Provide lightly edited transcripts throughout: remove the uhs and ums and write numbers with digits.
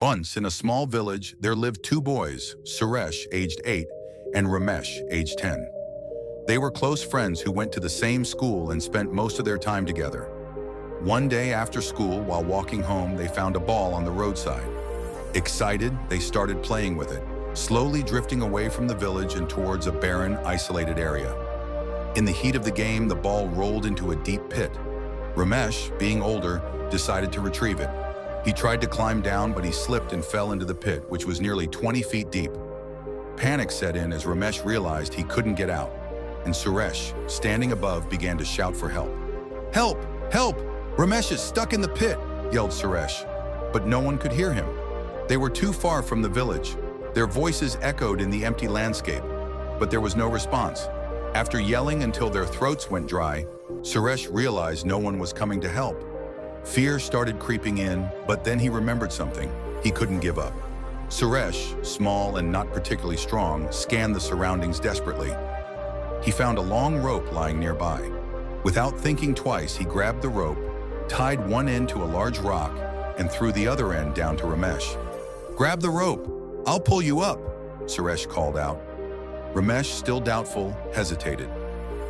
Once, in a small village, there lived two boys, Suresh, aged 8, and Ramesh, aged 10. They were close friends who went to the same school and spent most of their time together. One day after school, while walking home, they found a ball on the roadside. Excited, they started playing with it, slowly drifting away from the village and towards a barren, isolated area. In the heat of the game, the ball rolled into a deep pit. Ramesh, being older, decided to retrieve it. He tried to climb down, but he slipped and fell into the pit, which was nearly 20 feet deep. Panic set in as Ramesh realized he couldn't get out, and Suresh, standing above, began to shout for help. "Help! Help! Ramesh is stuck in the pit!" yelled Suresh. But no one could hear him. They were too far from the village. Their voices echoed in the empty landscape, but there was no response. After yelling until their throats went dry, Suresh realized no one was coming to help. Fear started creeping in, but then he remembered something. He couldn't give up. Suresh, small and not particularly strong, scanned the surroundings desperately. He found a long rope lying nearby. Without thinking twice, he grabbed the rope, tied one end to a large rock, and threw the other end down to Ramesh. "Grab the rope! I'll pull you up!" Suresh called out. Ramesh, still doubtful, hesitated.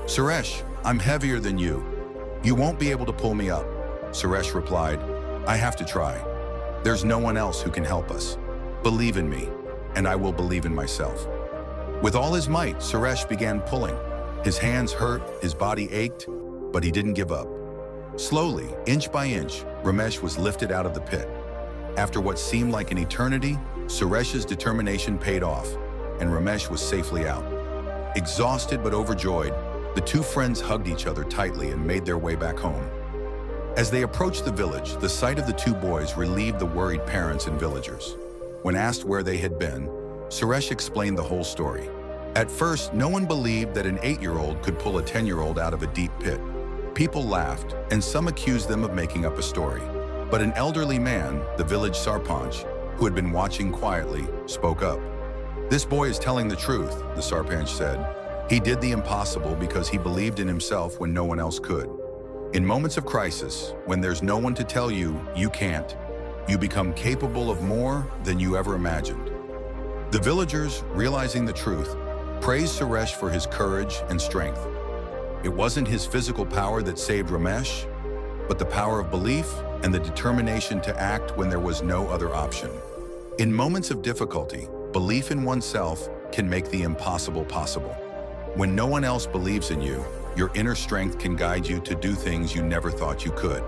"Suresh, I'm heavier than you. You won't be able to pull me up." Suresh replied, "I have to try. There's no one else who can help us. Believe in me, and I will believe in myself." With all his might, Suresh began pulling. His hands hurt, his body ached, but he didn't give up. Slowly, inch by inch, Ramesh was lifted out of the pit. After what seemed like an eternity, Suresh's determination paid off, and Ramesh was safely out. Exhausted but overjoyed, the two friends hugged each other tightly and made their way back home. As they approached the village, the sight of the two boys relieved the worried parents and villagers. When asked where they had been, Suresh explained the whole story. At first, no one believed that an 8-year-old could pull a 10-year-old out of a deep pit. People laughed, and some accused them of making up a story. But an elderly man, the village sarpanch, who had been watching quietly, spoke up. "This boy is telling the truth," the sarpanch said. "He did the impossible because he believed in himself when no one else could." In moments of crisis, when there's no one to tell you you can't, you become capable of more than you ever imagined. The villagers, realizing the truth, praised Suresh for his courage and strength. It wasn't his physical power that saved Ramesh, but the power of belief and the determination to act when there was no other option. In moments of difficulty, belief in oneself can make the impossible possible. When no one else believes in you, your inner strength can guide you to do things you never thought you could.